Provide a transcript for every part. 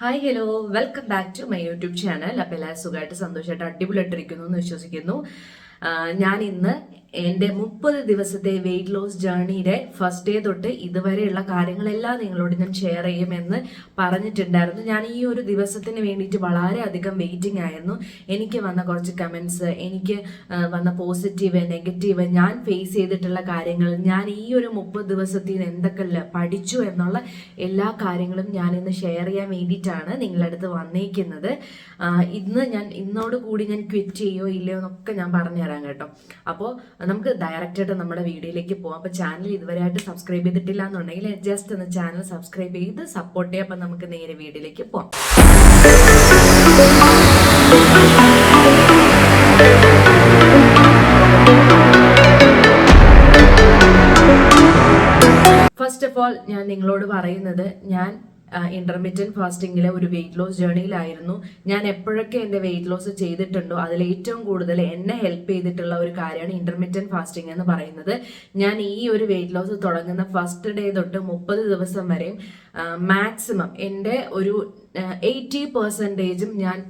Hi hello welcome back to my YouTube channel. അപ്പോൾ എല്ലാവരും സുഖമായിട്ട് സന്തോഷമായിട്ട് അടിപൊളിയായിട്ടിരിക്കുന്നു എന്ന് വിശ്വസിക്കുന്നു. ഞാൻ ഇന്ന് എൻ്റെ 30 ദിവസത്തെ വെയിറ്റ് ലോസ് ജേർണിയുടെ ഫസ്റ്റ് ഡേ തൊട്ട് ഇതുവരെയുള്ള കാര്യങ്ങളെല്ലാം നിങ്ങളോട് ഞാൻ ഷെയർ ചെയ്യുമെന്ന് പറഞ്ഞിട്ടുണ്ടായിരുന്നു. ഞാൻ ഈ ഒരു ദിവസത്തിന് വേണ്ടിയിട്ട് വളരെയധികം വെയിറ്റിംഗ് ആയിരുന്നു. എനിക്ക് വന്ന കുറച്ച് കമൻസ്, എനിക്ക് വന്ന പോസിറ്റീവ് നെഗറ്റീവ്, ഞാൻ ഫേസ് ചെയ്തിട്ടുള്ള കാര്യങ്ങൾ, ഞാൻ ഈ ഒരു 30 ദിവസത്തിൽ നിന്ന് എന്തൊക്കെ പഠിച്ചു എന്നുള്ള എല്ലാ കാര്യങ്ങളും ഞാൻ ഇന്ന് ഷെയർ ചെയ്യാൻ വേണ്ടിയിട്ടാണ് നിങ്ങളുടെ അടുത്ത് വന്നേക്കുന്നത്. ഇന്നോടുകൂടി ഞാൻ ക്വിറ്റ് ചെയ്യോ ഇല്ലയോ എന്നൊക്കെ ഞാൻ പറഞ്ഞുതരാം കേട്ടോ. അപ്പോൾ നമുക്ക് ഡയറക്റ്റായിട്ട് നമ്മുടെ വീഡിയോയിലേക്ക് പോകാം. അപ്പോൾ ചാനൽ ഇതുവരെയായിട്ട് സബ്സ്ക്രൈബ് ചെയ്തിട്ടില്ല എന്നുണ്ടെങ്കിൽ ജസ്റ്റ് ഒന്ന് ചാനൽ സബ്സ്ക്രൈബ് ചെയ്ത് സപ്പോർട്ട് ചെയ്യാം. അപ്പം നമുക്ക് നേരെ വീഡിയോയിലേക്ക് പോകാം. ഫസ്റ്റ് ഓഫ് ഓൾ ഞാൻ നിങ്ങളോട് പറയുന്നത്, ഞാൻ ഇന്റർമീഡിയറ്റ് ഫാസ്റ്റിംഗിലെ ഒരു വെയിറ്റ് ലോസ് ജേർണിയിലായിരുന്നു. ഞാൻ എപ്പോഴൊക്കെ എൻ്റെ വെയിറ്റ് ലോസ് ചെയ്തിട്ടുണ്ടോ അതിൽ ഏറ്റവും കൂടുതൽ എന്നെ ഹെൽപ്പ് ചെയ്തിട്ടുള്ള ഒരു കാര്യമാണ് ഇന്റർമീഡിയറ്റ് ഫാസ്റ്റിംഗ് എന്ന് പറയുന്നത്. ഞാൻ ഈ ഒരു വെയിറ്റ് ലോസ് തുടങ്ങുന്ന ഫസ്റ്റ് ഡേ തൊട്ട് 30 ദിവസം വരെയും മാക്സിമം എൻ്റെ ഒരു 80% ഞാൻ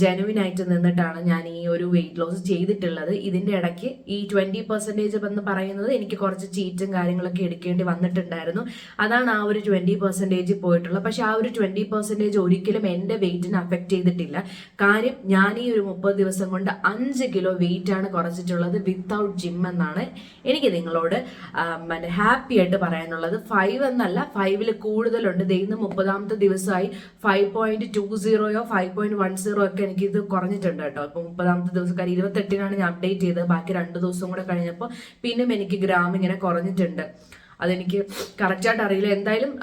ജെനുവിൻ ആയിട്ട് നിന്നിട്ടാണ് ഞാൻ ഈ ഒരു വെയിറ്റ് ലോസ് ചെയ്തിട്ടുള്ളത്. ഇതിൻ്റെ ഇടയ്ക്ക് ഈ 20% എന്ന് പറയുന്നത് എനിക്ക് കുറച്ച് ചീറ്റും കാര്യങ്ങളൊക്കെ എടുക്കേണ്ടി വന്നിട്ടുണ്ടായിരുന്നു. അതാണ് ആ ഒരു 20% പോയിട്ടുള്ളത്. പക്ഷെ ആ ഒരു 20% ഒരിക്കലും എൻ്റെ വെയിറ്റിനെ അഫക്റ്റ് ചെയ്തിട്ടില്ല. കാര്യം ഞാൻ ഈ ഒരു 30 ദിവസം കൊണ്ട് 5 കിലോ വെയിറ്റ് ആണ് കുറച്ചിട്ടുള്ളത് വിത്തൗട്ട് ജിം എന്നാണ് എനിക്ക് നിങ്ങളോട് ഹാപ്പി ആയിട്ട് പറയാനുള്ളത്. 5 എന്നല്ല, 5-ൽ കൂടുതലുണ്ട്. ഇന്ന് 30ാമത്തെ ദിവസമായി 5.20 5.10 ഒക്കെ എനിക്ക് ഇത് കുറഞ്ഞിട്ടുണ്ട് കേട്ടോ. ഇപ്പൊ 30ാമത്തെ ദിവസം 28-നാണ് ഞാൻ അപ്ഡേറ്റ് ചെയ്തത്. ബാക്കി 2 ദിവസം കൂടെ കഴിഞ്ഞപ്പോൾ പിന്നെയും എനിക്ക് ഗ്രാം ഇങ്ങനെ കുറഞ്ഞിട്ടുണ്ട്. അതെനിക്ക് കറക്റ്റായിട്ട് അറിയില്ല. എന്തായാലും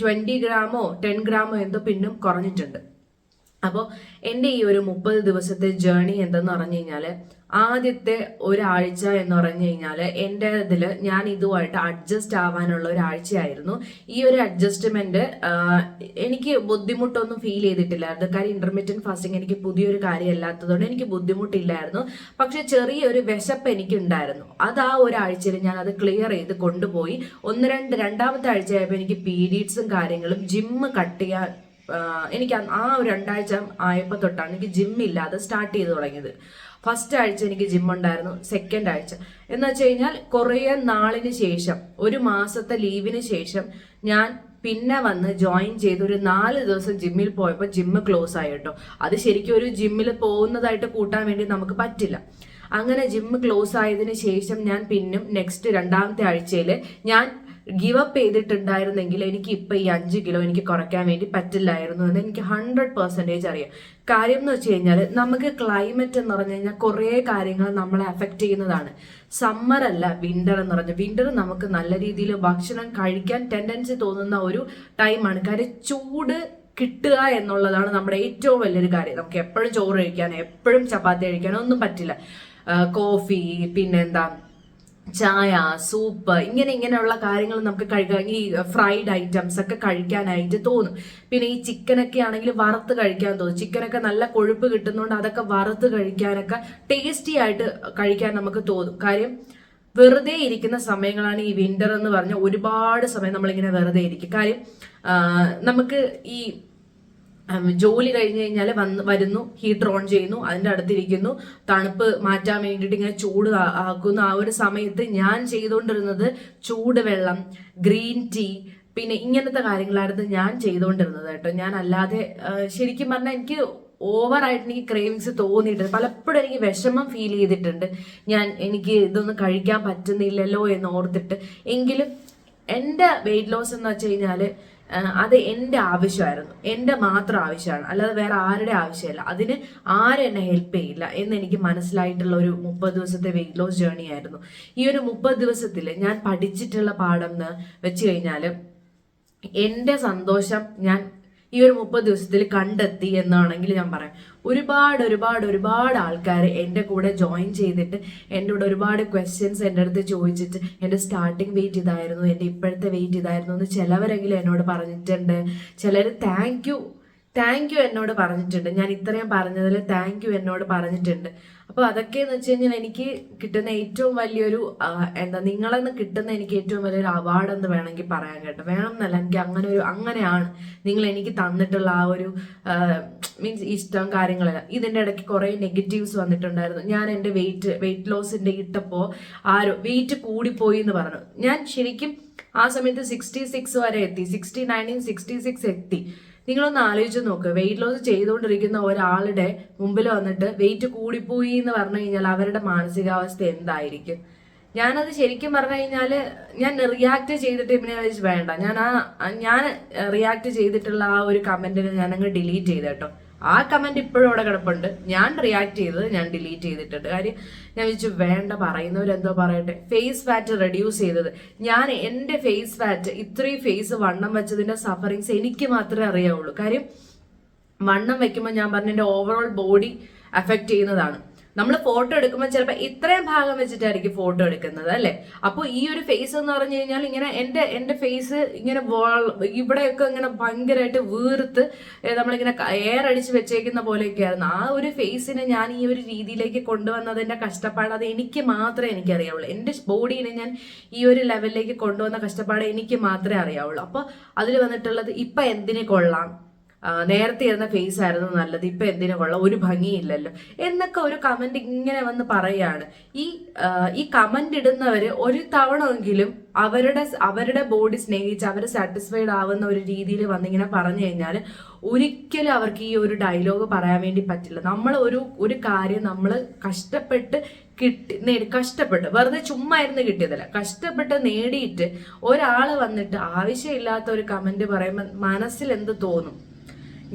20 ഗ്രാമോ 10 ഗ്രാമോ എന്തോ പിന്നും കുറഞ്ഞിട്ടുണ്ട്. അപ്പോൾ എൻ്റെ ഈ ഒരു 30 ദിവസത്തെ ജേർണി എന്തെന്ന് പറഞ്ഞു കഴിഞ്ഞാൽ, ആദ്യത്തെ ഒരാഴ്ച എന്ന് പറഞ്ഞു കഴിഞ്ഞാൽ എൻ്റെ ഇതിൽ ഞാൻ ഇതുമായിട്ട് അഡ്ജസ്റ്റ് ആവാനുള്ള ഒരാഴ്ചയായിരുന്നു. ഈ ഒരു അഡ്ജസ്റ്റ്മെന്റ് എനിക്ക് ബുദ്ധിമുട്ടൊന്നും ഫീൽ ചെയ്തിട്ടില്ലായിരുന്നു. കാര്യം ഇന്റർമീഡിയറ്റ് ഫാസ്റ്റിംഗ് എനിക്ക് പുതിയൊരു കാര്യമല്ലാത്തതുകൊണ്ട് എനിക്ക് ബുദ്ധിമുട്ടില്ലായിരുന്നു. പക്ഷെ ചെറിയൊരു വിശപ്പ് എനിക്കുണ്ടായിരുന്നു. അത് ആ ഒരാഴ്ചയിൽ ഞാൻ അത് ക്ലിയർ ചെയ്ത് കൊണ്ടുപോയി. രണ്ടാമത്തെ ആഴ്ചയായപ്പോൾ എനിക്ക് പീരീഡ്സും കാര്യങ്ങളും ജിമ്മ് കട്ട് ചെയ്യാൻ എനിക്ക് ആ ഒരു 2 ആഴ്ച ആയപ്പോൾ തൊട്ടാണ് എനിക്ക് ജിമ്മില്ലാതെ സ്റ്റാർട്ട് ചെയ്ത് തുടങ്ങിയത്. ഫസ്റ്റ് ആഴ്ച എനിക്ക് ജിം ഉണ്ടായിരുന്നു. സെക്കൻഡ് ആഴ്ച എന്ന് വെച്ച് കഴിഞ്ഞാൽ കുറേ നാളിന് ശേഷം, ഒരു മാസത്തെ ലീവിന് ശേഷം ഞാൻ പിന്നെ വന്ന് ജോയിൻ ചെയ്ത് ഒരു 4 ദിവസം ജിമ്മിൽ പോയപ്പോൾ ജിമ്മ് ക്ലോസ് ആയി കേട്ടോ. അത് ശരിക്കും ഒരു ജിമ്മിൽ പോകുന്നതായിട്ട് കൂട്ടാൻ വേണ്ടി നമുക്ക് പറ്റില്ല. അങ്ങനെ ജിമ്മ് ക്ലോസ് ആയതിനു ശേഷം ഞാൻ പിന്നും നെക്സ്റ്റ് 2ാമത്തെ ആഴ്ചയിൽ ഞാൻ ഗിവ് അപ്പ് ചെയ്തിട്ടുണ്ടായിരുന്നെങ്കിൽ എനിക്ക് ഇപ്പം ഈ 5 കിലോ എനിക്ക് കുറയ്ക്കാൻ വേണ്ടി പറ്റില്ലായിരുന്നു എന്ന് എനിക്ക് 100% അറിയാം. കാര്യം എന്ന് വെച്ച് കഴിഞ്ഞാൽ, നമുക്ക് ക്ലൈമറ്റ് എന്ന് പറഞ്ഞു കഴിഞ്ഞാൽ കുറേ കാര്യങ്ങൾ നമ്മളെ അഫക്റ്റ് ചെയ്യുന്നതാണ്. സമ്മർ അല്ല, വിന്റർ എന്ന് പറഞ്ഞാൽ വിന്റർ നമുക്ക് നല്ല രീതിയിൽ ഭക്ഷണം കഴിക്കാൻ ടെൻഡൻസി തോന്നുന്ന ഒരു ടൈമാണ്. കാര്യം ചൂട് കിട്ടുക എന്നുള്ളതാണ് നമ്മുടെ ഏറ്റവും വലിയൊരു കാര്യം. നമുക്ക് എപ്പോഴും ചോറ് കഴിക്കാൻ, എപ്പോഴും ചപ്പാത്തി കഴിക്കാൻ ഒന്നും പറ്റില്ല. കോഫി, പിന്നെന്താ ചായ, സൂപ്പ്, ഇങ്ങനെയുള്ള കാര്യങ്ങൾ നമുക്ക് കഴിക്കാൻ, ഈ ഫ്രൈഡ് ഐറ്റംസ് ഒക്കെ കഴിക്കാനായിട്ട് തോന്നും. പിന്നെ ഈ ചിക്കനൊക്കെ ആണെങ്കിൽ വറുത്ത് കഴിക്കാൻ തോന്നും. ചിക്കനൊക്കെ നല്ല കൊഴുപ്പ് കിട്ടുന്നതുകൊണ്ട് അതൊക്കെ വറുത്ത് കഴിക്കാനൊക്കെ ടേസ്റ്റി ആയിട്ട് കഴിക്കാൻ നമുക്ക് തോന്നും. കാര്യം വെറുതെ ഇരിക്കുന്ന സമയങ്ങളാണ് ഈ വിന്റർ എന്ന് പറഞ്ഞാൽ. ഒരുപാട് സമയം നമ്മളിങ്ങനെ വെറുതെ ഇരിക്കും. കാര്യം നമുക്ക് ഈ ജോലി കഴിഞ്ഞ് കഴിഞ്ഞാൽ വരുന്നു, ഹീറ്റർ ഓൺ ചെയ്യുന്നു, അതിൻ്റെ അടുത്തിരിക്കുന്നു, തണുപ്പ് മാറ്റാൻ വേണ്ടിയിട്ട് ഇങ്ങനെ ചൂട് ആക്കുന്നു. ആ ഒരു സമയത്ത് ഞാൻ ചെയ്തുകൊണ്ടിരുന്നത് ചൂടുവെള്ളം, ഗ്രീൻ ടീ, പിന്നെ ഇങ്ങനത്തെ കാര്യങ്ങളായിരുന്നു ഞാൻ ചെയ്തുകൊണ്ടിരുന്നത് കേട്ടോ. ഞാൻ അല്ലാതെ ശരിക്കും പറഞ്ഞാൽ എനിക്ക് ഓവറായിട്ട് എനിക്ക് ക്രേവിങ്സ് തോന്നിയിട്ടുണ്ട്. പലപ്പോഴും എനിക്ക് വിഷമം ഫീൽ ചെയ്തിട്ടുണ്ട്. എനിക്ക് ഇതൊന്നും കഴിക്കാൻ പറ്റുന്നില്ലല്ലോ എന്ന് ഓർത്തിട്ട്. എങ്കിലും എൻ്റെ വെയിറ്റ് ലോസ് എന്ന് വെച്ച് കഴിഞ്ഞാൽ അത് എൻ്റെ ആവശ്യമായിരുന്നു, എൻ്റെ മാത്രം ആവശ്യമാണ്, അല്ലാതെ വേറെ ആരുടെ ആവശ്യമല്ല. അതിന് ആരും എന്നെ ഹെൽപ്പ് ചെയ്യില്ല എന്ന് എനിക്ക് മനസ്സിലായിട്ടുള്ള ഒരു 30 ദിവസത്തെ വെയിറ്റ് ലോസ് ജേർണി ആയിരുന്നു. ഈ ഒരു 30 ദിവസത്തിൽ ഞാൻ പഠിച്ചിട്ടുള്ള പാഠം എന്ന് വെച്ച് കഴിഞ്ഞാൽ, എൻ്റെ സന്തോഷം ഞാൻ ഈ ഒരു 30 ദിവസത്തിൽ കണ്ടെത്തി എന്നാണെങ്കിൽ ഞാൻ പറയാം. ഒരുപാട് ആൾക്കാർ എൻ്റെ കൂടെ ജോയിൻ ചെയ്തിട്ട് എൻ്റെ കൂടെ ഒരുപാട് ക്വസ്റ്റ്യൻസ് എൻ്റെ അടുത്ത് ചോദിച്ചിട്ട്, എൻ്റെ സ്റ്റാർട്ടിങ് വെയിറ്റ് ഇതായിരുന്നു, എൻ്റെ ഇപ്പോഴത്തെ വെയിറ്റ് ഇതായിരുന്നു എന്ന് ചിലവരെങ്കിലും എന്നോട് പറഞ്ഞിട്ടുണ്ട്. ചിലർ താങ്ക് യു താങ്ക് യു എന്നോട് പറഞ്ഞിട്ടുണ്ട്. ഞാൻ ഇത്രയും പറഞ്ഞതിൽ താങ്ക് യു എന്നോട് പറഞ്ഞിട്ടുണ്ട്. അപ്പോൾ അതൊക്കെയെന്ന് വെച്ച് കഴിഞ്ഞാൽ എനിക്ക് കിട്ടുന്ന ഏറ്റവും വലിയൊരു നിങ്ങളെന്ന് കിട്ടുന്ന എനിക്ക് ഏറ്റവും വലിയൊരു അവാർഡെന്ന് വേണമെങ്കിൽ പറയാൻ കേട്ടോ. വേണം എന്നല്ല, എനിക്ക് അങ്ങനെയാണ് നിങ്ങൾ എനിക്ക് തന്നിട്ടുള്ള ആ ഒരു മീൻസ് ഇഷ്ടം കാര്യങ്ങളെല്ലാം. ഇതിൻ്റെ ഇടയ്ക്ക് കുറേ നെഗറ്റീവ്സ് വന്നിട്ടുണ്ടായിരുന്നു. ഞാൻ എൻ്റെ വെയിറ്റ് ലോസിൻ്റെ ഇട്ടപ്പോൾ വെയിറ്റ് കൂടിപ്പോയി എന്ന് പറഞ്ഞു. ഞാൻ ശരിക്കും ആ സമയത്ത് 66 വരെ എത്തി, 69 66 എത്തി. നിങ്ങളൊന്ന് ആലോചിച്ച് നോക്ക്, വെയിറ്റ് ലോസ് ചെയ്തുകൊണ്ടിരിക്കുന്ന ഒരാളുടെ മുമ്പിൽ വന്നിട്ട് വെയിറ്റ് കൂടിപ്പോയി എന്ന് പറഞ്ഞു കഴിഞ്ഞാൽ അവരുടെ മാനസികാവസ്ഥ എന്തായിരിക്കും? ഞാനത് ശരിക്കും പറഞ്ഞു കഴിഞ്ഞാൽ ഞാൻ റിയാക്ട് ചെയ്തിട്ട് പിന്നെ വേണ്ട, ഞാൻ റിയാക്ട് ചെയ്തിട്ടുള്ള ആ ഒരു കമന്റിനെ ഞാനങ്ങ് ഡിലീറ്റ് ചെയ്ത് കേട്ടോ. ആ കമന്റ് ഇപ്പോഴും അവിടെ കിടപ്പുണ്ട്. ഞാൻ റിയാക്ട് ചെയ്തത് ഞാൻ ഡിലീറ്റ് ചെയ്തിട്ടുണ്ട്. കാര്യം ഞാൻ വിളിച്ചു വേണ്ട, പറയുന്നവരെന്തോ പറയട്ടെ. ഫേസ് ഫാറ്റ് റെഡ്യൂസ് ചെയ്തത് ഞാൻ, എൻ്റെ ഫേസ് ഫാറ്റ് ഇത്രയും ഫേസ് വണ്ണം വെച്ചതിന്റെ സഫറിങ്സ് എനിക്ക് മാത്രമേ അറിയാവുള്ളൂ. കാര്യം വണ്ണം വെക്കുമ്പോൾ ഞാൻ പറഞ്ഞ എൻ്റെ ഓവറോൾ ബോഡി അഫക്റ്റ് ചെയ്യുന്നതാണ്. നമ്മൾ ഫോട്ടോ എടുക്കുമ്പോൾ ചിലപ്പോൾ ഇത്രയും ഭാഗം വെച്ചിട്ടായിരിക്കും ഫോട്ടോ എടുക്കുന്നത് അല്ലേ. അപ്പോൾ ഈ ഒരു ഫേസ് എന്ന് പറഞ്ഞു കഴിഞ്ഞാൽ ഇങ്ങനെ എൻ്റെ ഫേസ് ഇങ്ങനെ ഇവിടെയൊക്കെ ഇങ്ങനെ ഭയങ്കരമായിട്ട് വീർത്ത് നമ്മളിങ്ങനെ എയർ അടിച്ച് വെച്ചേക്കുന്ന പോലെയൊക്കെ ആയിരുന്നു. ആ ഒരു ഫേസിനെ ഞാൻ ഈ ഒരു രീതിയിലേക്ക് കൊണ്ടുവന്നതിൻ്റെ കഷ്ടപ്പാട് അത് എനിക്ക് മാത്രമേ എനിക്കറിയാവുള്ളൂ. എൻ്റെ ബോഡീനെ ഞാൻ ഈ ഒരു ലെവലിലേക്ക് കൊണ്ടുവന്ന കഷ്ടപ്പാട് എനിക്ക് മാത്രമേ അറിയാവുള്ളൂ. അപ്പോൾ അതിൽ വന്നിട്ടുള്ളത് ഇപ്പം എന്തിനെ കൊള്ളാം, നേരത്തെ ഇരുന്ന ഫേസ് ആയിരുന്നു നല്ലത്, ഇപ്പൊ എന്തിനു കൊള്ളാം, ഒരു ഭംഗിയില്ലല്ലോ എന്നൊക്കെ ഒരു കമന്റ് ഇങ്ങനെ വന്ന് പറയാണ്. ഈ കമന്റ് ഇടുന്നവര് ഒരു തവണയെങ്കിലും അവരുടെ ബോഡി സ്നേഹിച്ച് അവർ സാറ്റിസ്ഫൈഡ് ആവുന്ന ഒരു രീതിയിൽ വന്നിങ്ങനെ പറഞ്ഞു കഴിഞ്ഞാൽ ഒരിക്കലും അവർക്ക് ഈ ഒരു ഡയലോഗ് പറയാൻ വേണ്ടി പറ്റില്ല. നമ്മൾ ഒരു കാര്യം നമ്മൾ കഷ്ടപ്പെട്ട് കഷ്ടപ്പെട്ട് വെറുതെ ചുമ്മാ ഇരുന്ന് കിട്ടിയതല്ല, കഷ്ടപ്പെട്ട് നേടിയിട്ട് ഒരാള് വന്നിട്ട് ആവശ്യമില്ലാത്ത ഒരു കമന്റ് പറയുമ്പോൾ മനസ്സിൽ എന്ത് തോന്നും?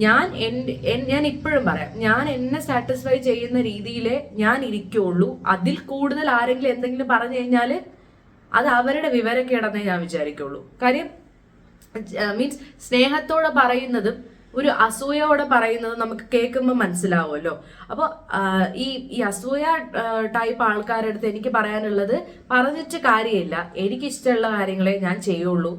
ഞാൻ ഇപ്പോഴും പറയാം, ഞാൻ എന്നെ സാറ്റിസ്ഫൈ ചെയ്യുന്ന രീതിയിലേ ഞാൻ ഇരിക്കുള്ളൂ. അതിൽ കൂടുതൽ ആരെങ്കിലും എന്തെങ്കിലും പറഞ്ഞു കഴിഞ്ഞാൽ അത് അവരുടെ വിവരക്കേടെന്നേ ഞാൻ വിചാരിക്കുള്ളൂ. കാര്യം മീൻസ് സ്നേഹത്തോടെ പറയുന്നതും ഒരു അസൂയോടെ പറയുന്നത് നമുക്ക് കേൾക്കുമ്പോൾ മനസ്സിലാവുമല്ലോ. അപ്പോൾ ഈ അസൂയ ടൈപ്പ് ആൾക്കാരുടെ അടുത്ത് എനിക്ക് പറയാനുള്ളത്, പറഞ്ഞിട്ട് കാര്യമില്ല, എനിക്കിഷ്ടമുള്ള കാര്യങ്ങളെ ഞാൻ ചെയ്യുള്ളൂ.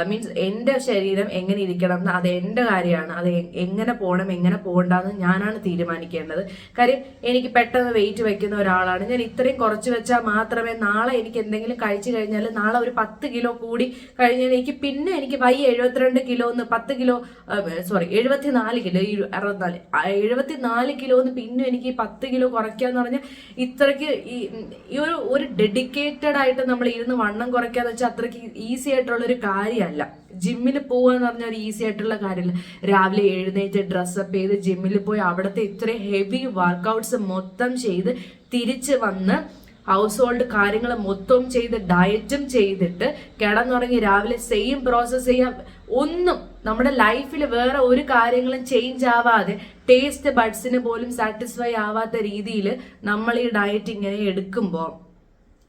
മീൻസ് എൻ്റെ ശരീരം എങ്ങനെ ഇരിക്കണം എന്ന് അത് എൻ്റെ കാര്യമാണ്. അത് എങ്ങനെ പോകണം എങ്ങനെ പോകണ്ടെന്ന് ഞാനാണ് തീരുമാനിക്കേണ്ടത്. കാര്യം എനിക്ക് പെട്ടെന്ന് വെയിറ്റ് വെക്കുന്ന ഒരാളാണ് ഞാൻ. ഇത്രയും കുറച്ച് വെച്ചാൽ മാത്രമേ നാളെ എനിക്ക് എന്തെങ്കിലും കഴിച്ചു കഴിഞ്ഞാൽ നാളെ ഒരു 10 കിലോ കൂടി കഴിഞ്ഞാൽ പിന്നെ എനിക്ക് 72 കിലോ എന്ന് 10 കിലോ 74 കിലോ 74 കിലോ എന്ന് പിന്നെ എനിക്ക് 10 കിലോ കുറയ്ക്കാന്ന് പറഞ്ഞാൽ ഇത്രയ്ക്ക് ഈ ഒരു ഡെഡിക്കേറ്റഡ് ആയിട്ട് നമ്മൾ ഇരുന്ന് വണ്ണം കുറയ്ക്കാന്ന് വെച്ചാൽ അത്രയ്ക്ക് ഈസി ആയിട്ടുള്ളൊരു കാര്യമല്ല. ജിമ്മിൽ പോവുക എന്ന് പറഞ്ഞാൽ ഒരു ഈസി ആയിട്ടുള്ള കാര്യമല്ല. രാവിലെ എഴുന്നേറ്റ് ഡ്രസ്സപ്പ് ചെയ്ത് ജിമ്മിൽ പോയി അവിടുത്തെ ഇത്രയും ഹെവി വർക്കൗട്ട്സ് മൊത്തം ചെയ്ത് തിരിച്ച് വന്ന് ഹൗസ് ഹോൾഡ് കാര്യങ്ങൾ മൊത്തം ചെയ്ത് ഡയറ്റും ചെയ്തിട്ട് കിടന്നുറങ്ങി രാവിലെ സെയിം പ്രോസസ്സ് ചെയ്യാൻ ഒന്നും നമ്മുടെ ലൈഫിൽ വേറെ ഒരു കാര്യങ്ങളും ചേഞ്ച് ആവാതെ ടേസ്റ്റ് ബഡ്സിന് പോലും സാറ്റിസ്ഫൈ ആവാത്ത രീതിയിൽ നമ്മൾ ഈ ഡയറ്റ് ഇങ്ങനെ എടുക്കുമ്പോൾ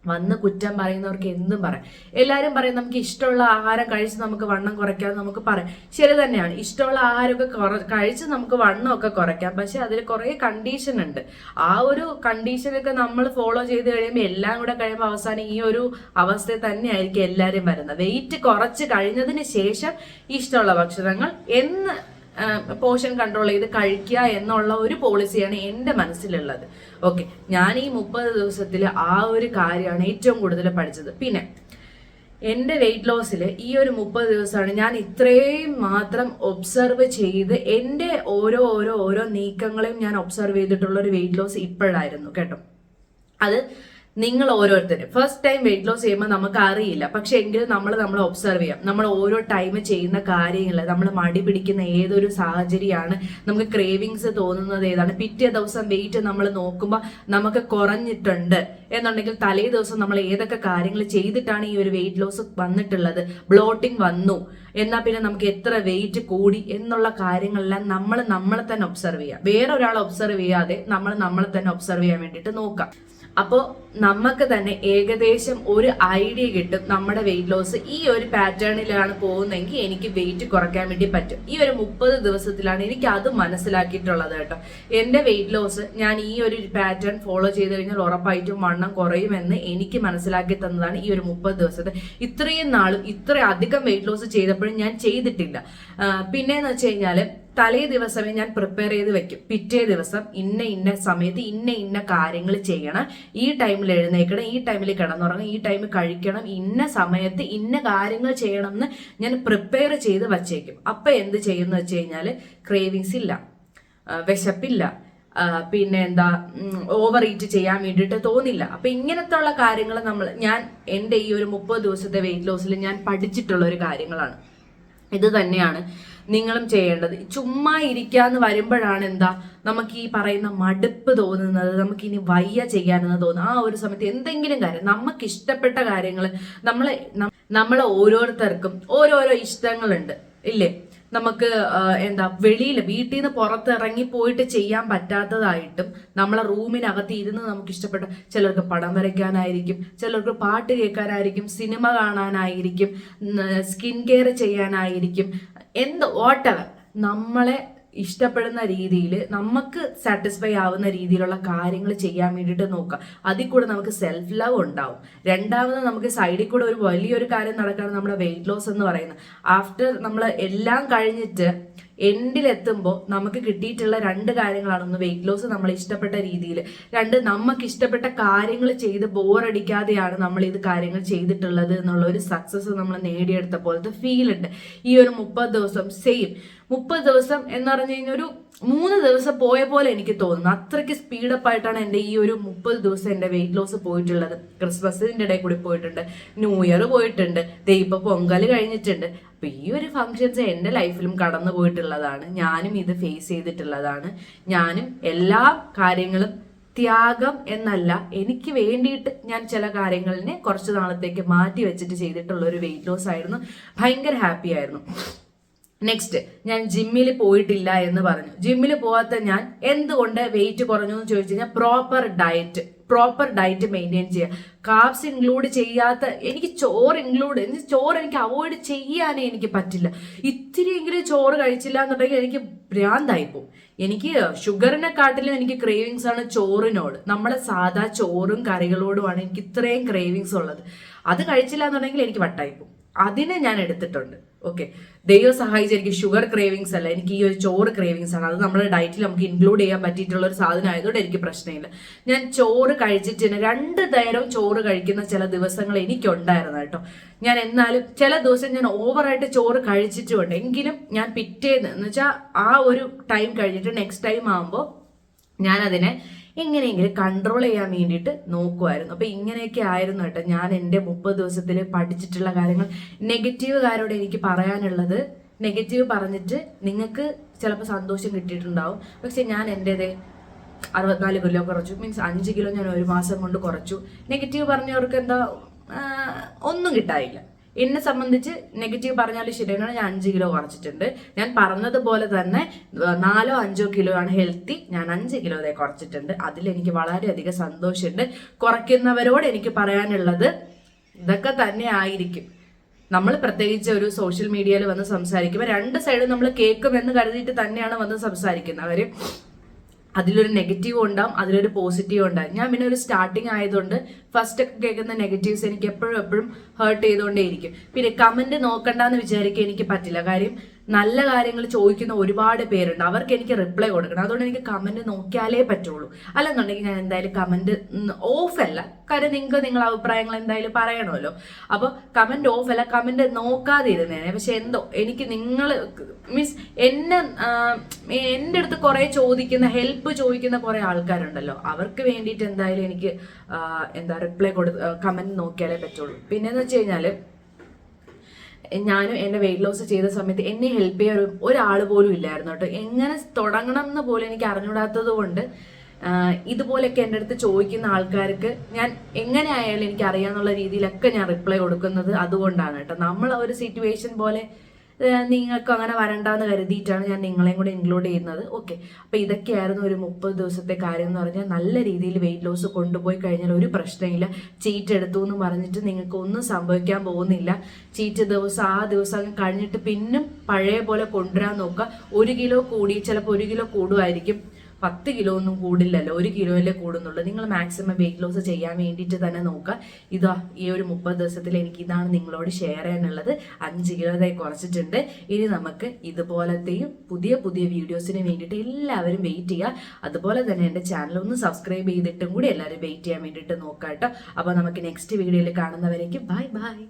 വന്ന് കുറ്റം പറയുന്നവർക്ക് എന്തും പറയാം. എല്ലാവരും പറയും നമുക്ക് ഇഷ്ടമുള്ള ആഹാരം കഴിച്ച് നമുക്ക് വണ്ണം കുറയ്ക്കാം നമുക്ക് പറയാം. ശരി തന്നെയാണ്, ഇഷ്ടമുള്ള ആഹാരമൊക്കെ കഴിച്ച് നമുക്ക് വണ്ണമൊക്കെ കുറയ്ക്കാം. പക്ഷെ അതിൽ കുറേ കണ്ടീഷൻ ഉണ്ട്. ആ ഒരു കണ്ടീഷനൊക്കെ നമ്മൾ ഫോളോ ചെയ്ത് കഴിയുമ്പോൾ എല്ലാം കൂടെ കഴിയുമ്പോൾ അവസാനം ഈ ഒരു അവസ്ഥയിൽ തന്നെയായിരിക്കും എല്ലാവരും വരുന്നത്. വെയിറ്റ് കുറച്ച് കഴിഞ്ഞതിന് ശേഷം ഇഷ്ടമുള്ള ഭക്ഷണങ്ങൾ പോർഷൻ കൺട്രോൾ ചെയ്ത് കഴിക്കുക എന്നുള്ള ഒരു പോളിസിയാണ് എൻ്റെ മനസ്സിലുള്ളത്. ഓക്കെ, ഞാൻ ഈ 30 ദിവസത്തിൽ ആ ഒരു കാര്യമാണ് ഏറ്റവും കൂടുതൽ പഠിച്ചത്. പിന്നെ എൻ്റെ വെയിറ്റ് ലോസിൽ ഈ ഒരു 30 ദിവസമാണ് ഞാൻ ഇത്രയും മാത്രം ഒബ്സർവ് ചെയ്ത് എൻ്റെ ഓരോ നീക്കങ്ങളെയും ഞാൻ ഒബ്സർവ് ചെയ്തിട്ടുള്ള ഒരു വെയിറ്റ് ലോസ് ഇപ്പോഴായിരുന്നു കേട്ടോ. അത് നിങ്ങൾ ഓരോരുത്തരും ഫസ്റ്റ് ടൈം വെയിറ്റ് ലോസ് ചെയ്യുമ്പോൾ നമുക്ക് അറിയില്ല. പക്ഷെ എങ്കിലും നമ്മൾ ഒബ്സർവ് ചെയ്യാം. നമ്മൾ ഓരോ ടൈം ചെയ്യുന്ന കാര്യങ്ങൾ, നമ്മൾ മടി പിടിക്കുന്ന ഏതൊരു സാഹചര്യമാണ്, നമുക്ക് ക്രേവിങ്സ് തോന്നുന്നത് ഏതാണ്, പിറ്റേ ദിവസം വെയിറ്റ് നമ്മൾ നോക്കുമ്പോൾ നമുക്ക് കുറഞ്ഞിട്ടുണ്ട് എന്നുണ്ടെങ്കിൽ തലേ ദിവസം നമ്മൾ ഏതൊക്കെ കാര്യങ്ങൾ ചെയ്തിട്ടാണ് ഈ ഒരു വെയിറ്റ് ലോസ് വന്നിട്ടുള്ളത്, ബ്ലോട്ടിങ് വന്നു എന്നാൽ പിന്നെ നമുക്ക് എത്ര വെയിറ്റ് കൂടി എന്നുള്ള കാര്യങ്ങളെല്ലാം നമ്മളെ തന്നെ ഒബ്സർവ് ചെയ്യാം. വേറെ ഒരാൾ ഒബ്സർവ് ചെയ്യാതെ നമ്മളെ തന്നെ ഒബ്സർവ് ചെയ്യാൻ വേണ്ടിയിട്ട് നോക്കാം. അപ്പോൾ നമുക്ക് തന്നെ ഏകദേശം ഒരു ഐഡിയ കിട്ടും നമ്മുടെ വെയിറ്റ് ലോസ് ഈ ഒരു പാറ്റേണിലാണ് പോകുന്നതെങ്കിൽ എനിക്ക് വെയിറ്റ് കുറയ്ക്കാൻ വേണ്ടി പറ്റും. ഈ ഒരു 30 ദിവസത്തിലാണ് എനിക്ക് അത് മനസ്സിലാക്കിയിട്ടുള്ളത് കേട്ടോ. എൻ്റെ വെയിറ്റ് ലോസ് ഞാൻ ഈ ഒരു പാറ്റേൺ ഫോളോ ചെയ്ത് കഴിഞ്ഞാൽ ഉറപ്പായിട്ടും വണ്ണം കുറയുമെന്ന് എനിക്ക് മനസ്സിലാക്കി തന്നതാണ് ഈ ഒരു 30 ദിവസത്തെ. ഇത്രയും നാളും ഇത്ര അധികം വെയിറ്റ് ലോസ് ചെയ്തപ്പോഴും ഞാൻ ചെയ്തിട്ടില്ല. പിന്നെന്ന് വെച്ച് കഴിഞ്ഞാൽ തലേ ദിവസമേ ഞാൻ പ്രിപ്പയർ ചെയ്ത് വെക്കും. പിറ്റേ ദിവസം ഇന്ന സമയത്ത് ഇന്ന കാര്യങ്ങൾ ചെയ്യണം, ഈ ടൈമിൽ എഴുന്നേക്കണം, ഈ ടൈമിൽ കിടന്നുറങ്ങണം, ഈ ടൈമിൽ കഴിക്കണം, ഇന്ന സമയത്ത് ഇന്ന കാര്യങ്ങൾ ചെയ്യണം എന്ന് ഞാൻ പ്രിപ്പയർ ചെയ്ത് വച്ചേക്കും. അപ്പൊ എന്ത് ചെയ്യുമെന്ന് വെച്ച് കഴിഞ്ഞാൽ ക്രേവിങ്സ് ഇല്ല, വിശപ്പില്ല, പിന്നെ എന്താ ഓവർ ഈറ്റ് ചെയ്യാൻ വേണ്ടിയിട്ട് തോന്നില്ല. അപ്പൊ ഇങ്ങനത്തെ ഉള്ള കാര്യങ്ങൾ ഞാൻ എൻ്റെ ഈ ഒരു 30 ദിവസത്തെ വെയിറ്റ് ലോസിൽ ഞാൻ പഠിച്ചിട്ടുള്ള ഒരു കാര്യങ്ങളാണ്. ഇത് തന്നെയാണ് നിങ്ങളും ചെയ്യേണ്ടത്. ചുമ്മാ ഇരിക്കാന്ന് വരുമ്പോഴാണ് എന്താ നമുക്ക് ഈ പറയുന്ന മടുപ്പ് തോന്നുന്നത്, നമുക്ക് ഇനി വയ്യ ചെയ്യാനെന്ന് തോന്നുന്നത്. ആ ഒരു സമയത്ത് എന്തെങ്കിലും കാര്യം നമുക്ക് ഇഷ്ടപ്പെട്ട കാര്യങ്ങൾ, നമ്മളെ ഓരോരുത്തർക്കും ഓരോരോ ഇഷ്ടങ്ങളുണ്ട് ഇല്ലേ? നമുക്ക് വീട്ടിൽ നിന്ന് പുറത്തിറങ്ങി പോയിട്ട് ചെയ്യാൻ പറ്റാത്തതായിട്ടും നമ്മളെ റൂമിനകത്ത് ഇരുന്ന് നമുക്ക് ഇഷ്ടപ്പെട്ട, ചിലർക്ക് പടം വരയ്ക്കാനായിരിക്കും, ചിലർക്ക് പാട്ട് കേൾക്കാനായിരിക്കും, സിനിമ കാണാനായിരിക്കും, സ്കിൻ കെയർ ചെയ്യാനായിരിക്കും, വാട്ടെവർ നമ്മളെ ഇഷ്ടപ്പെടുന്ന രീതിയിൽ നമുക്ക് സാറ്റിസ്ഫൈ ആവുന്ന രീതിയിലുള്ള കാര്യങ്ങൾ ചെയ്യാൻ വേണ്ടിയിട്ട് നോക്കുക. അതിൽ കൂടെ നമുക്ക് സെൽഫ് ലവ് ഉണ്ടാവും. രണ്ടാമത് നമുക്ക് സൈഡിൽ കൂടെ ഒരു വലിയൊരു കാര്യം നടക്കുകയാണ് നമ്മുടെ വെയിറ്റ് ലോസ് എന്ന് പറയുന്നത്. ആഫ്റ്റർ നമ്മൾ എല്ലാം കഴിഞ്ഞിട്ട് എൻഡിലെത്തുമ്പോൾ നമുക്ക് കിട്ടിയിട്ടുള്ള 2 കാര്യങ്ങളാണ്. ഒന്ന് വെയിറ്റ് ലോസ് നമ്മൾ ഇഷ്ടപ്പെട്ട രീതിയിൽ, 2 നമുക്ക് ഇഷ്ടപ്പെട്ട കാര്യങ്ങൾ ചെയ്ത് ബോറടിക്കാതെയാണ് നമ്മൾ ഇത് കാര്യങ്ങൾ ചെയ്തിട്ടുള്ളത് എന്നുള്ള ഒരു സക്സസ് നമ്മൾ നേടിയെടുത്ത പോലത്തെ ഫീൽ ഉണ്ട്. ഈ ഒരു 30 ദിവസം സെയിം 30 ദിവസം എന്ന് പറഞ്ഞു കഴിഞ്ഞാൽ ഒരു 3 ദിവസം പോയ പോലെ എനിക്ക് തോന്നുന്നു. അത്രയ്ക്ക് സ്പീഡപ്പ് ആയിട്ടാണ് എൻ്റെ ഈ ഒരു 30 ദിവസം എൻ്റെ വെയിറ്റ് ലോസ് പോയിട്ടുള്ളത്. ക്രിസ്മസിൻ്റെ ഇടയിൽ കൂടി പോയിട്ടുണ്ട്, ന്യൂ ഇയർ പോയിട്ടുണ്ട്, ഇപ്പൊ പൊങ്കൽ കഴിഞ്ഞിട്ടുണ്ട്. അപ്പൊ ഈ ഒരു ഫങ്ഷൻസ് എൻ്റെ ലൈഫിലും കടന്നു പോയിട്ടുള്ളതാണ്. ഞാനും ഇത് ഫേസ് ചെയ്തിട്ടുള്ളതാണ്. ഞാനും എല്ലാ കാര്യങ്ങളും ത്യാഗം എന്നല്ല, എനിക്ക് വേണ്ടിയിട്ട് ഞാൻ ചില കാര്യങ്ങളിനെ കുറച്ച് നാളത്തേക്ക് മാറ്റി വെച്ചിട്ട് ചെയ്തിട്ടുള്ള ഒരു വെയിറ്റ് ലോസ് ആയിരുന്നു. ഭയങ്കര ഹാപ്പി ആയിരുന്നു. നെക്സ്റ്റ്, ഞാൻ ജിമ്മിൽ പോയിട്ടില്ല എന്ന് പറഞ്ഞു. ജിമ്മിൽ പോവാത്ത ഞാൻ എന്തുകൊണ്ട് വെയിറ്റ് കുറഞ്ഞു എന്ന് ചോദിച്ചു കഴിഞ്ഞാൽ പ്രോപ്പർ ഡയറ്റ് മെയിൻറ്റെയിൻ ചെയ്യുക. കാർബ്സ് ഇൻക്ലൂഡ് ചെയ്യാത്ത, എനിക്ക് ചോറ് എനിക്ക് അവോയ്ഡ് ചെയ്യാനേ എനിക്ക് പറ്റില്ല. ഇത്തിരിയെങ്കിലും ചോറ് കഴിച്ചില്ല എന്നുണ്ടെങ്കിൽ എനിക്ക് ഭ്രാന്തായിപ്പോവും. എനിക്ക് ഷുഗറിനെക്കാട്ടിലും എനിക്ക് ക്രേവിങ്സ് ആണ് ചോറിനോട്. നമ്മളെ സാധാ ചോറും കറികളോടുമാണ് എനിക്ക് ഇത്രയും ക്രേവിങ്സ് ഉള്ളത്. അത് കഴിച്ചില്ല എന്നുണ്ടെങ്കിൽ എനിക്ക് വട്ടായിപ്പോവും. അതിനെ ഞാൻ എടുത്തിട്ടുണ്ട്. ഓക്കെ, ദൈവം സഹായിച്ച് എനിക്ക് ഷുഗർ ക്രേവിങ്സ് അല്ല, എനിക്ക് ഈ ഒരു ചോറ് ക്രേവിങ്സ് ആണ്. അത് നമ്മുടെ ഡയറ്റിൽ നമുക്ക് ഇൻക്ലൂഡ് ചെയ്യാൻ പറ്റിയിട്ടുള്ള ഒരു സാധനം ആയതുകൊണ്ട് എനിക്ക് പ്രശ്നമില്ല. ഞാൻ ചോറ് കഴിച്ചിട്ട് 2 നേരം ചോറ് കഴിക്കുന്ന ചില ദിവസങ്ങൾ എനിക്കുണ്ടായിരുന്നു കേട്ടോ. ഞാൻ എന്നാലും ചില ദിവസം ഞാൻ ഓവറായിട്ട് ചോറ് കഴിച്ചിട്ടുമുണ്ട്. എങ്കിലും ഞാൻ പിറ്റേന്ന് എന്ന് വെച്ചാൽ ആ ഒരു ടൈം കഴിഞ്ഞിട്ട് നെക്സ്റ്റ് ടൈം ആകുമ്പോൾ ഞാൻ അതിനെ എങ്ങനെയെങ്കിലും കൺട്രോൾ ചെയ്യാൻ വേണ്ടിയിട്ട് നോക്കുമായിരുന്നു. അപ്പൊ ഇങ്ങനെയൊക്കെ ആയിരുന്നു കേട്ടോ ഞാൻ എൻ്റെ 30 ദിവസത്തിൽ പഠിച്ചിട്ടുള്ള കാര്യങ്ങൾ. നെഗറ്റീവുകാരോട് എനിക്ക് പറയാനുള്ളത്, നെഗറ്റീവ് പറഞ്ഞിട്ട് നിങ്ങൾക്ക് ചിലപ്പോൾ സന്തോഷം കിട്ടിയിട്ടുണ്ടാവും. പക്ഷെ ഞാൻ എൻ്റെത് 64 കിലോ കുറച്ചു, മീൻസ് 5 കിലോ ഞാൻ 1 മാസം കൊണ്ട് കുറച്ചു. നെഗറ്റീവ് പറഞ്ഞവർക്ക് എന്താ ഒന്നും കിട്ടായില്ല. എന്നെ സംബന്ധിച്ച് നെഗറ്റീവ് പറഞ്ഞാലും ശരിയാണ്, ഞാൻ 5 കിലോ കുറച്ചിട്ടുണ്ട്. ഞാൻ പറഞ്ഞതുപോലെ തന്നെ 4-5 കിലോ ആണ് ഹെൽത്തി, ഞാൻ 5 കിലോ കുറച്ചിട്ടുണ്ട്. അതിലെനിക്ക് വളരെയധികം സന്തോഷമുണ്ട്. കുറയ്ക്കുന്നവരോട് എനിക്ക് പറയാനുള്ളത് ഇതൊക്കെ തന്നെ ആയിരിക്കും. നമ്മൾ പ്രത്യേകിച്ച് ഒരു സോഷ്യൽ മീഡിയയിൽ വന്ന് സംസാരിക്കുമ്പോൾ 2 സൈഡും നമ്മൾ കേൾക്കുമെന്ന് കരുതിയിട്ട് തന്നെയാണ് വന്ന് സംസാരിക്കുന്നത്. അവർ അതിലൊരു നെഗറ്റീവ് ഉണ്ടാവും, അതിലൊരു പോസിറ്റീവ് ഉണ്ടാവും. ഞാൻ പിന്നെ ഒരു സ്റ്റാർട്ടിങ് ആയതുകൊണ്ട് ഫസ്റ്റ് ഒക്കെ കേൾക്കുന്ന നെഗറ്റീവ്സ് എനിക്ക് എപ്പോഴും ഹേർട്ട് ചെയ്തുകൊണ്ടേയിരിക്കും. പിന്നെ കമന്റ് നോക്കണ്ടെന്ന് വിചാരിക്കാൻ എനിക്ക് പറ്റില്ല. കാര്യം നല്ല കാര്യങ്ങൾ ചോദിക്കുന്ന ഒരുപാട് പേരുണ്ട്, അവർക്ക് എനിക്ക് റിപ്ലൈ കൊടുക്കണം. അതുകൊണ്ട് എനിക്ക് കമന്റ് നോക്കിയാലേ പറ്റുള്ളൂ. അല്ലെന്നുണ്ടെങ്കിൽ ഞാൻ എന്തായാലും കമന്റ് ഓഫ് അല്ല, കാര്യം നിങ്ങൾക്ക് നിങ്ങളുടെ അഭിപ്രായങ്ങൾ എന്തായാലും പറയണമല്ലോ. അപ്പോൾ കമന്റ് ഓഫ് അല്ല, കമന്റ് നോക്കാതെ ഇരുന്നേനെ. പക്ഷെ എന്തോ എനിക്ക് നിങ്ങൾ മീൻസ് എൻ്റെ അടുത്ത് കുറെ ഹെൽപ്പ് ചോദിക്കുന്ന കുറെ ആൾക്കാരുണ്ടല്ലോ, അവർക്ക് വേണ്ടിയിട്ട് എന്തായാലും എനിക്ക് റിപ്ലൈ കമന്റ് നോക്കിയാലേ പറ്റുള്ളൂ. പിന്നെന്ന് വെച്ച് കഴിഞ്ഞാല് ഞാനും എൻ്റെ വെയിറ്റ് ലോസ് ചെയ്ത സമയത്ത് എന്നെ ഹെൽപ്പ് ചെയ്യാൻ ഒരാൾ പോലും ഇല്ലായിരുന്നു കേട്ടോ. എങ്ങനെ തുടങ്ങണം എന്ന് പോലും എനിക്ക് അറിഞ്ഞൂടാത്തത് കൊണ്ട് ഇതുപോലെയൊക്കെ എൻ്റെ അടുത്ത് ചോദിക്കുന്ന ആൾക്കാർക്ക് ഞാൻ എങ്ങനെ ആയാലും എനിക്ക് അറിയാന്നുള്ള രീതിയിലൊക്കെ ഞാൻ റിപ്ലൈ കൊടുക്കുന്നത് അതുകൊണ്ടാണ് കേട്ടോ. നമ്മൾ ഒരു സിറ്റുവേഷൻ പോലെ നിങ്ങൾക്ക് അങ്ങനെ വരണ്ടെന്ന് കരുതിയിട്ടാണ് ഞാൻ നിങ്ങളെയും കൂടെ ഇൻക്ലൂഡ് ചെയ്യുന്നത്. ഓക്കെ, അപ്പോൾ ഇതൊക്കെയായിരുന്നു ഒരു 30 ദിവസത്തെ കാര്യം എന്ന് പറഞ്ഞാൽ. നല്ല രീതിയിൽ വെയിറ്റ് ലോസ് കൊണ്ടുപോയി കഴിഞ്ഞാൽ ഒരു പ്രശ്നമില്ല. ചീറ്റ് എടുത്തു എന്ന് പറഞ്ഞിട്ട് നിങ്ങൾക്ക് ഒന്നും സംഭവിക്കാൻ പോകുന്നില്ല. ചീറ്റ് ദിവസം ആ ദിവസം കഴിഞ്ഞിട്ട് പിന്നും പഴയ പോലെ കൊണ്ടുവരാൻ നോക്കുക. 1 കിലോ കൂടി, ചിലപ്പോൾ 1 കിലോ കൂടുമായിരിക്കും. 10 കിലോ ഒന്നും കൂടില്ലല്ലോ, 1 കിലോയിലേ കൂടുന്നുള്ളൂ. നിങ്ങൾ മാക്സിമം വെയിറ്റ് ലോസ് ചെയ്യാൻ വേണ്ടിയിട്ട് തന്നെ നോക്കുക. ഇതാ ഈ ഒരു 30 ദിവസത്തിൽ എനിക്ക് ഇതാണ് നിങ്ങളോട് ഷെയർ ചെയ്യാനുള്ളത്. 5 കിലോ കുറച്ചിട്ടുണ്ട്. ഇനി നമുക്ക് ഇതുപോലത്തെയും പുതിയ പുതിയ വീഡിയോസിന് വേണ്ടിയിട്ട് എല്ലാവരും വെയിറ്റ് ചെയ്യുക. അതുപോലെ തന്നെ എൻ്റെ ചാനൽ ഒന്ന് സബ്സ്ക്രൈബ് ചെയ്തിട്ടും കൂടി എല്ലാവരും വെയിറ്റ് ചെയ്യാൻ വേണ്ടിയിട്ട് നോക്കാം കേട്ടോ. അപ്പോൾ നമുക്ക് നെക്സ്റ്റ് വീഡിയോയിൽ കാണുന്നവരേക്ക് ബൈ ബൈ.